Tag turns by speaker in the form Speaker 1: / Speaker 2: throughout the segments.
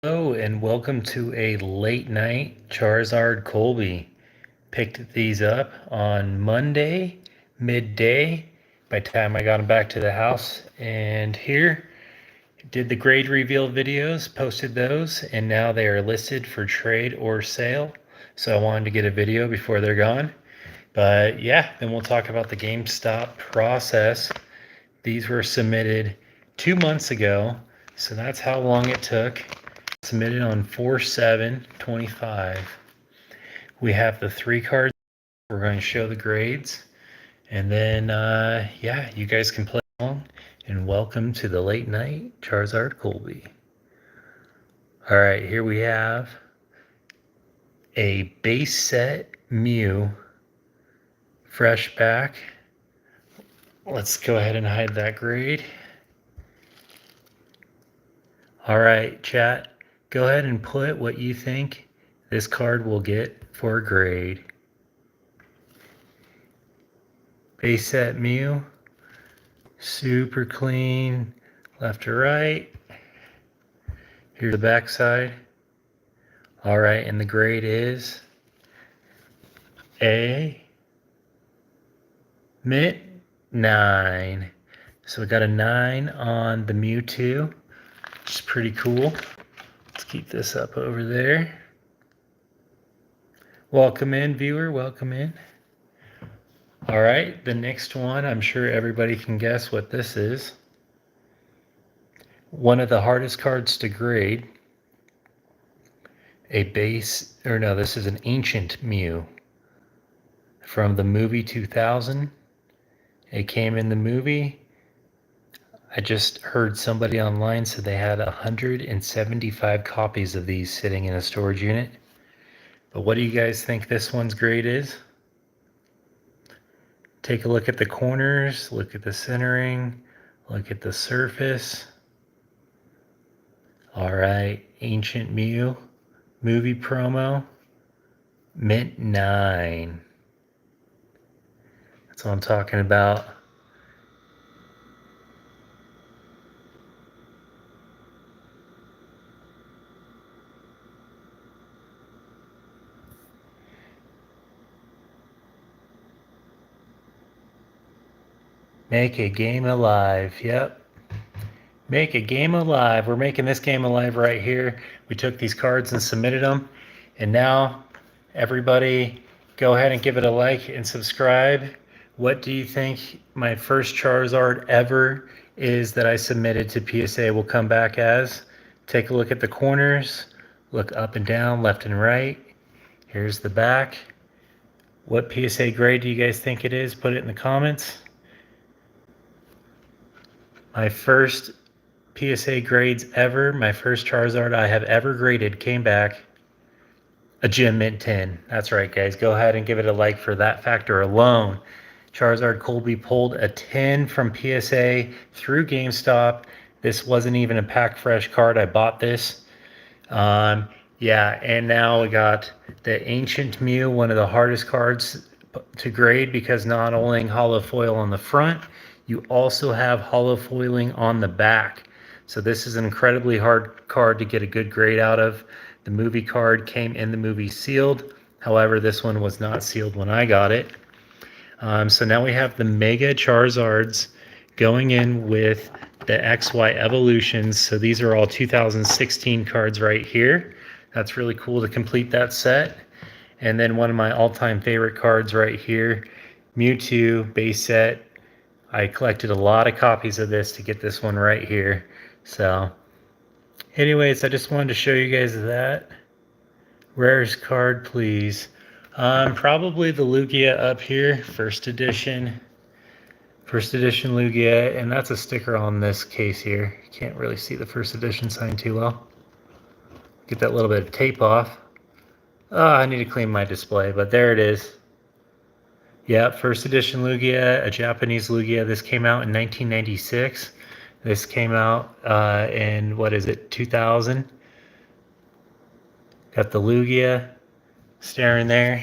Speaker 1: Hello and welcome to a late night Charizard Colby. Picked these up on Monday, midday, by the time I got them back to the house. And here, did the grade reveal videos, posted those, and now they are listed for trade or sale. So I wanted to get a video before they're gone. But yeah, then we'll talk about the GameStop process. These were submitted 2 months ago, so that's how long it took. Submitted on 4/7/25. We have the 3 cards. We're going to show the grades. And then, yeah, you guys can play along. And welcome to the late night Charizard Colby. All right, here we have a base set Mew fresh back. Let's go ahead and hide that grade. All right, chat, go ahead and put what you think this card will get for a grade. Base set Mew, super clean, left to right. Here's the back side. All right, and the grade is a mint 9. So we got a 9 on the Mewtwo, which is pretty cool. Let's keep this up over there. Welcome in, viewer, welcome in. All right, the next one, I'm sure everybody can guess what this is. One of the hardest cards to grade. This is an ancient Mew from the movie 2000. It came in the movie. I just heard somebody online said they had 175 copies of these sitting in a storage unit. But what do you guys think this one's grade is? Take a look at the corners, look at the centering, look at the surface. All right, Ancient Mew, movie promo, mint 9. That's what I'm talking about. Make a game alive. Yep. Make a game alive. We're making this game alive right here. We took these cards and submitted them. And now, everybody, go ahead and give it a like and subscribe. What do you think my first Charizard ever is that I submitted to PSA will come back as? Take a look at the corners. Look up and down, left and right. Here's the back. What PSA grade do you guys think it is? Put it in the comments. My first PSA grades ever, my first Charizard I have ever graded came back a Gem Mint 10. That's right, guys. Go ahead and give it a like for that factor alone. Charizard Colby pulled a 10 from PSA through GameStop. This wasn't even a pack fresh card. I bought this. Yeah, and now we got the Ancient Mew, one of the hardest cards to grade because not only holo foil on the front, you also have holo foiling on the back. So this is an incredibly hard card to get a good grade out of. The movie card came in the movie sealed. However, this one was not sealed when I got it. So now we have the Mega Charizards going in with the XY Evolutions. So these are all 2016 cards right here. That's really cool to complete that set. And then one of my all-time favorite cards right here, Mewtwo base set. I collected a lot of copies of this to get this one right here. So anyways, I just wanted to show you guys that. Rarest card, please. Probably the Lugia up here, first edition Lugia, and that's a sticker on this case here. You can't really see the first edition sign too well. Get that little bit of tape off. Oh, I need to clean my display, but there it is. Yeah, first edition Lugia, a Japanese Lugia. This came out in 1996. This came out in, 2000. Got the Lugia staring there.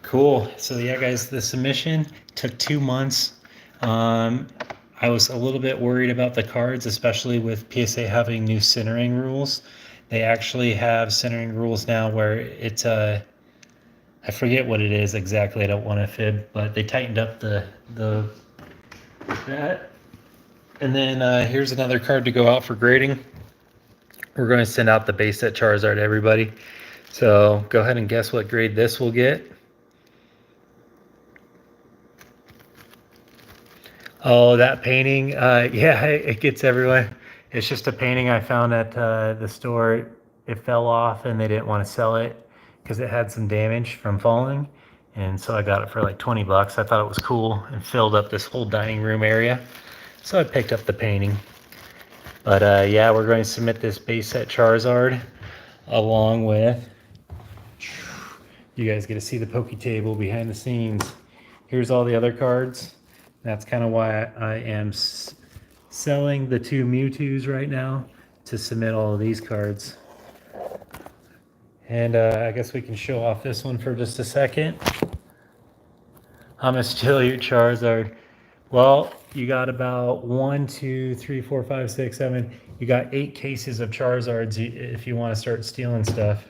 Speaker 1: Cool. So yeah, guys, the submission took 2 months. I I was a little bit worried about the cards, especially with PSA having new centering rules. They actually have centering rules now where it's I forget what it is exactly. I don't want to fib, but they tightened up the that. And then here's another card to go out for grading. We're going to send out the base set Charizard to everybody. So go ahead and guess what grade this will get. Oh, that painting. Yeah, it gets everyone. It's just a painting I found at the store. It fell off and they didn't want to sell it because it had some damage from falling. And so I got it for like 20 bucks. I thought it was cool and filled up this whole dining room area. So I picked up the painting. But yeah, we're going to submit this base set Charizard along with, you guys get to see the Poke table behind the scenes. Here's all the other cards. That's kind of why I am selling the 2 Mewtwo's right now to submit all of these cards. And I guess we can show off this one for just a second. I'm gonna steal your Charizard. Well, you got about 1, 2, 3, 4, 5, 6, 7. You got 8 cases of Charizards if you want to start stealing stuff.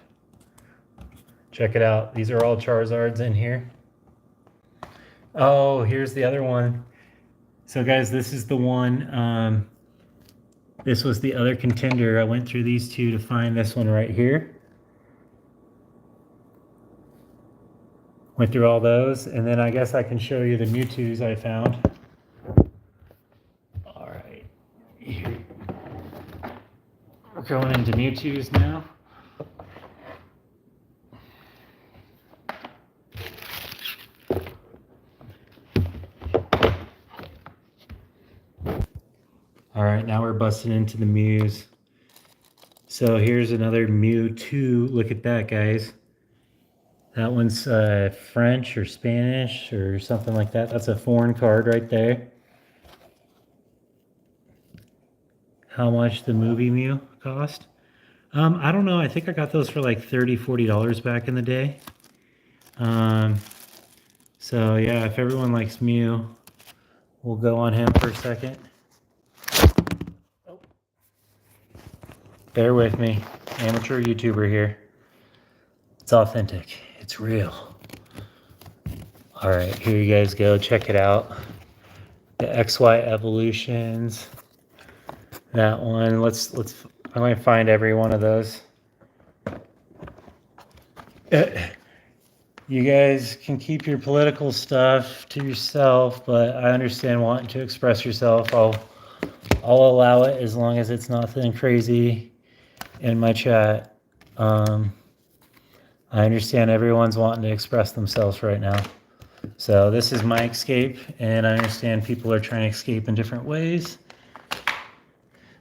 Speaker 1: Check it out. These are all Charizards in here. Oh, here's the other one. So guys, this is the one. This was the other contender. I went through these 2 to find this one right here. Went through all those, and then I guess I can show you the Mewtwo's I found. All right, here. We're going into Mewtwo's now. All right, now we're busting into the Mews. So here's another Mewtwo. Look at that, guys. That one's French or Spanish or something like that. That's a foreign card right there. How much the movie Mew cost? I don't know. I think I got those for like $30, $40 back in the day. So yeah, if everyone likes Mew, we'll go on him for a second. Oh. Bear with me. Amateur YouTuber here. It's authentic. It's real. All right, here you guys go. Check it out. The XY evolutions. That one. Let's. I'm going to find every one of those. You guys can keep your political stuff to yourself, but I understand wanting to express yourself. I'll allow it as long as it's nothing crazy in my chat. I understand everyone's wanting to express themselves right now. So this is my escape, and I understand people are trying to escape in different ways.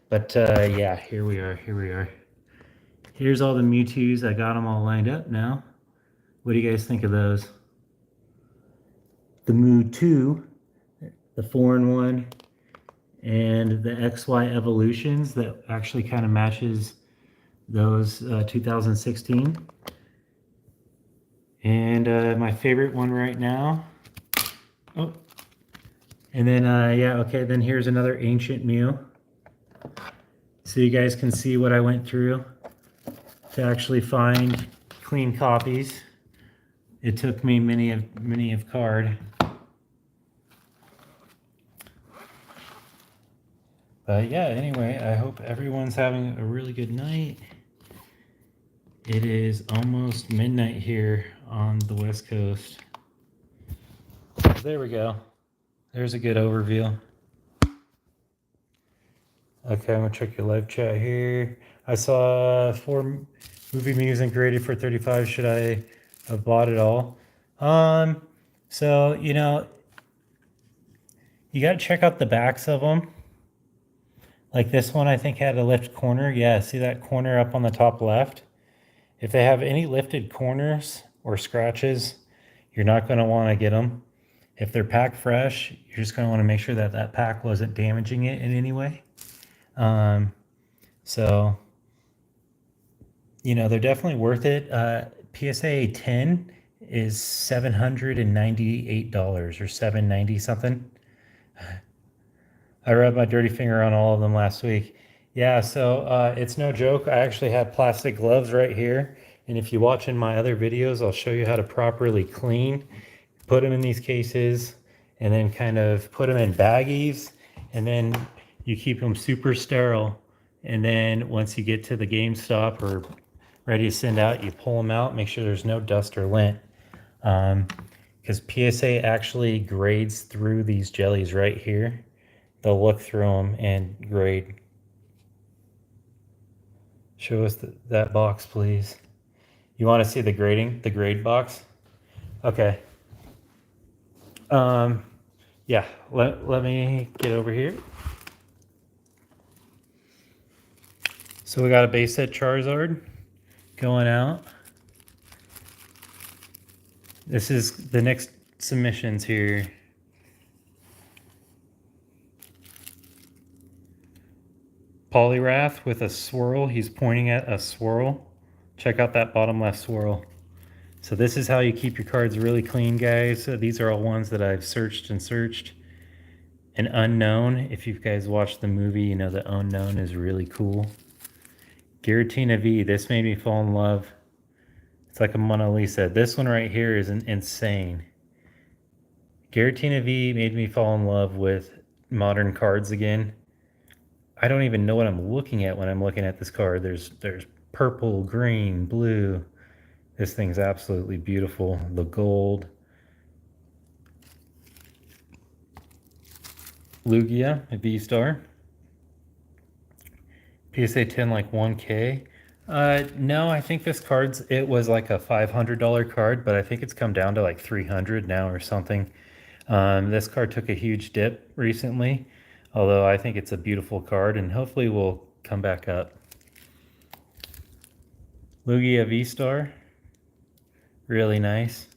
Speaker 1: But yeah, here we are. Here's all the Mewtwo's. I got them all lined up now. What do you guys think of those? The Mewtwo, the foreign one, and the XY evolutions that actually kind of matches those 2016. And my favorite one right now. Oh, and then yeah, okay, then here's another ancient Mew. So you guys can see what I went through to actually find clean copies. It took me many of card. But yeah, anyway, I hope everyone's having a really good night. It is almost midnight here on the West Coast. There we go. There's a good overview. Okay, I'm gonna check your live chat here. I saw 4 movie music graded for 35. Should I have bought it all? So you know, you gotta check out the backs of them. Like this one, I think had a lift corner. Yeah, see that corner up on the top left? If they have any lifted corners or scratches, you're not going to want to get them. If they're packed fresh, you're just going to want to make sure that that pack wasn't damaging it in any way. So, you know, they're definitely worth it. PSA 10 is $798 or $790 something. I rubbed my dirty finger on all of them last week. Yeah, so it's no joke. I actually have plastic gloves right here. And if you watch in my other videos, I'll show you how to properly clean, put them in these cases, and then kind of put them in baggies. And then you keep them super sterile. And then once you get to the GameStop or ready to send out, you pull them out, make sure there's no dust or lint. Because PSA actually grades through these jellies right here. They'll look through them and grade. Show us that box, please. You want to see the grade box? Okay. Yeah, let me get over here. So we got a base set Charizard going out. This is the next submissions here. Poliwrath with a swirl. He's pointing at a swirl. Check out that bottom left swirl. So this is how you keep your cards really clean, guys. These are all ones that I've searched and searched. An Unknown. If you guys watched the movie, you know the Unknown is really cool. Giratina V. This made me fall in love. It's like a Mona Lisa. This one right here is insane. Giratina V made me fall in love with modern cards again. I don't even know what I'm looking at when I'm looking at this card. There's purple, green, blue. This thing's absolutely beautiful. The gold. Lugia, a V-Star. PSA 10 like 1K. No, I think this it was like a $500 card, but I think it's come down to like 300 now or something. This card took a huge dip recently, although I think it's a beautiful card and hopefully will come back up. Lugia V-Star, really nice.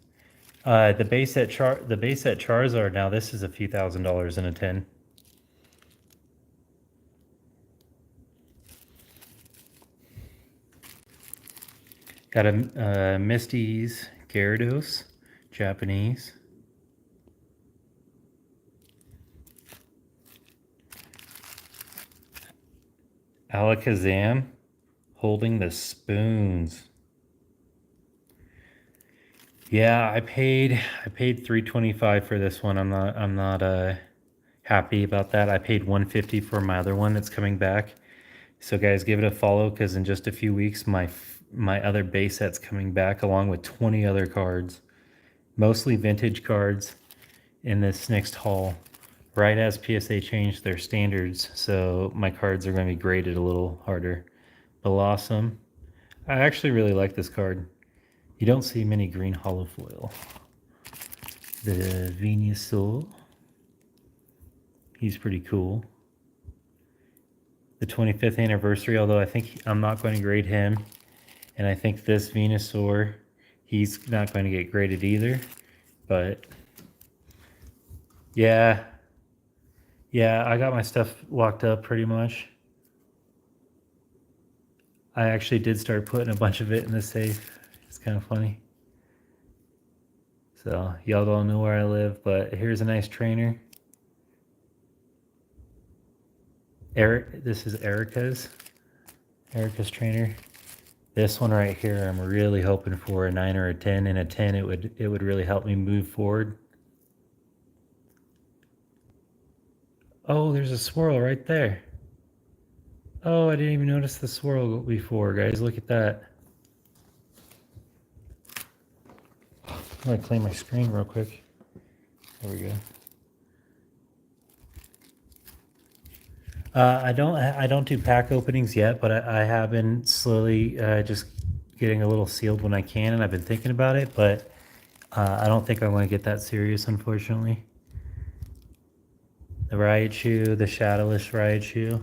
Speaker 1: The base set Charizard, now this is a few $1,000s in a tin. Got a Misty's Gyarados, Japanese. Alakazam holding the spoons. Yeah, I paid $325 for this one. I'm not happy about that. I paid $150 for my other one that's coming back. So guys, give it a follow because in just a few weeks my other base set's coming back along with 20 other cards, mostly vintage cards in this next haul. Right as PSA changed their standards, so my cards are going to be graded a little harder. Blossom. I actually really like this card. You don't see many green holo foil. The Venusaur. He's pretty cool. The 25th anniversary, although I think I'm not going to grade him. And I think this Venusaur, he's not going to get graded either. But yeah, I got my stuff locked up pretty much. I actually did start putting a bunch of it in the safe. It's kind of funny. So y'all don't know where I live, but here's a nice trainer. This is Erica's trainer. This one right here, I'm really hoping for a 9 or a 10. And a 10, it would really help me move forward. Oh, there's a swirl right there. Oh, I didn't even notice the swirl before, guys. Look at that. I'm gonna clean my screen real quick. There we go. I don't do pack openings yet, but I have been slowly just getting a little sealed when I can, and I've been thinking about it, but I don't think I'm going to get that serious, unfortunately. The Raichu, the shadowless Raichu.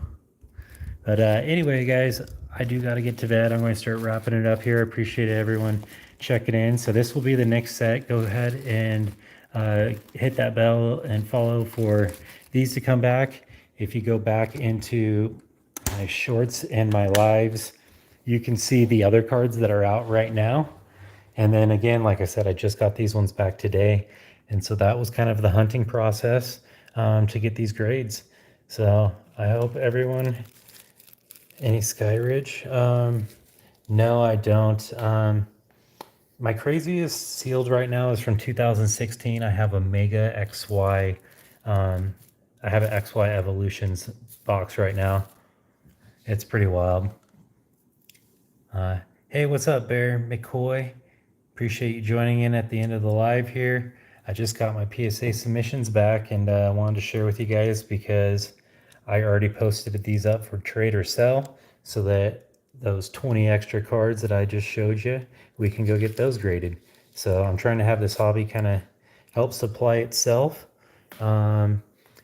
Speaker 1: But anyway, guys, I do got to get to bed. I'm going to start wrapping it up here. I appreciate everyone checking in. So this will be the next set. Go ahead and hit that bell and follow for these to come back. If you go back into my shorts and my lives, you can see the other cards that are out right now. And then again, like I said, I just got these ones back today. And so that was kind of the hunting process to get these grades. So I hope everyone. Any Skyridge? No, I don't. My craziest sealed right now is from 2016. I have a Mega XY. I have an XY Evolutions box right now. It's pretty wild. Hey, what's up, Bear McCoy? Appreciate you joining in at the end of the live here. I just got my PSA submissions back and I wanted to share with you guys because I already posted these up for trade or sell so that those 20 extra cards that I just showed you, we can go get those graded. So I'm trying to have this hobby kind of help supply itself. And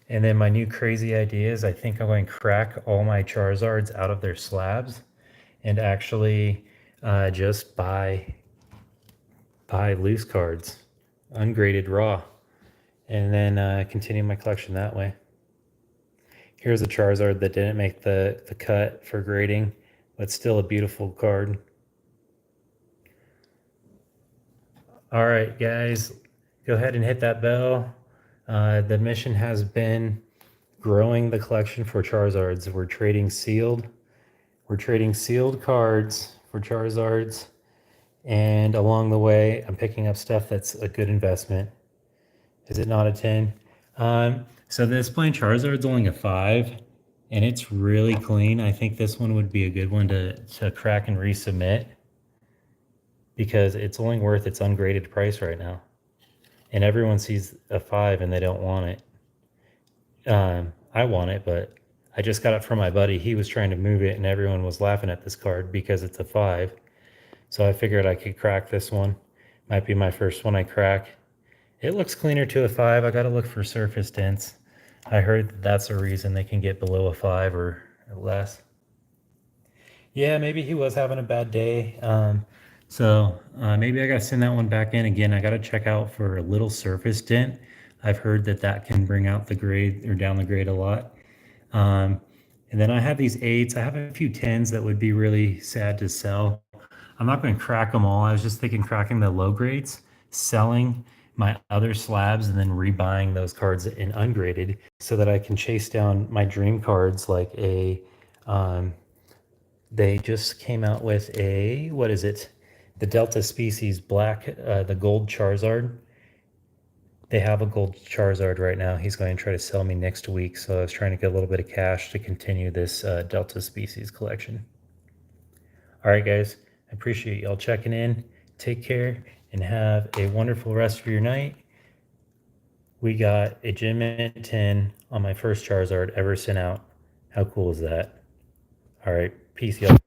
Speaker 1: then my new crazy idea is I think I'm going to crack all my Charizards out of their slabs and actually just buy loose cards, ungraded raw, and then continue my collection that way. Here's a Charizard that didn't make the cut for grading, but still a beautiful card. All right, guys, go ahead and hit that bell. The mission has been growing the collection for Charizards. We're trading sealed. We're trading sealed cards for Charizards. And along the way, I'm picking up stuff that's a good investment. Is it not a 10? So this plain Charizard's only a 5, and it's really clean. I think this one would be a good one to crack and resubmit because it's only worth its ungraded price right now. And everyone sees a 5 and they don't want it. I want it, but I just got it from my buddy. He was trying to move it and everyone was laughing at this card because it's a 5. So I figured I could crack this one. Might be my first one I crack. It looks cleaner to a 5. I got to look for surface dents. I heard that's a reason they can get below a 5 or less. Yeah, maybe he was having a bad day. So maybe I got to send that one back in again. I got to check out for a little surface dent. I've heard that can bring out the grade or down the grade a lot. And then I have these 8s. I have a few 10s that would be really sad to sell. I'm not going to crack them all. I was just thinking cracking the low grades, selling my other slabs, and then rebuying those cards in ungraded so that I can chase down my dream cards like a, they just came out with a, what is it? The Delta Species Black, the gold Charizard. They have a gold Charizard right now. He's going to try to sell me next week. So I was trying to get a little bit of cash to continue this Delta Species collection. All right, guys. I appreciate y'all checking in. Take care and have a wonderful rest of your night. We got a Gem Mint 10 on my first Charizard ever sent out. How cool is that? All right. Peace, y'all.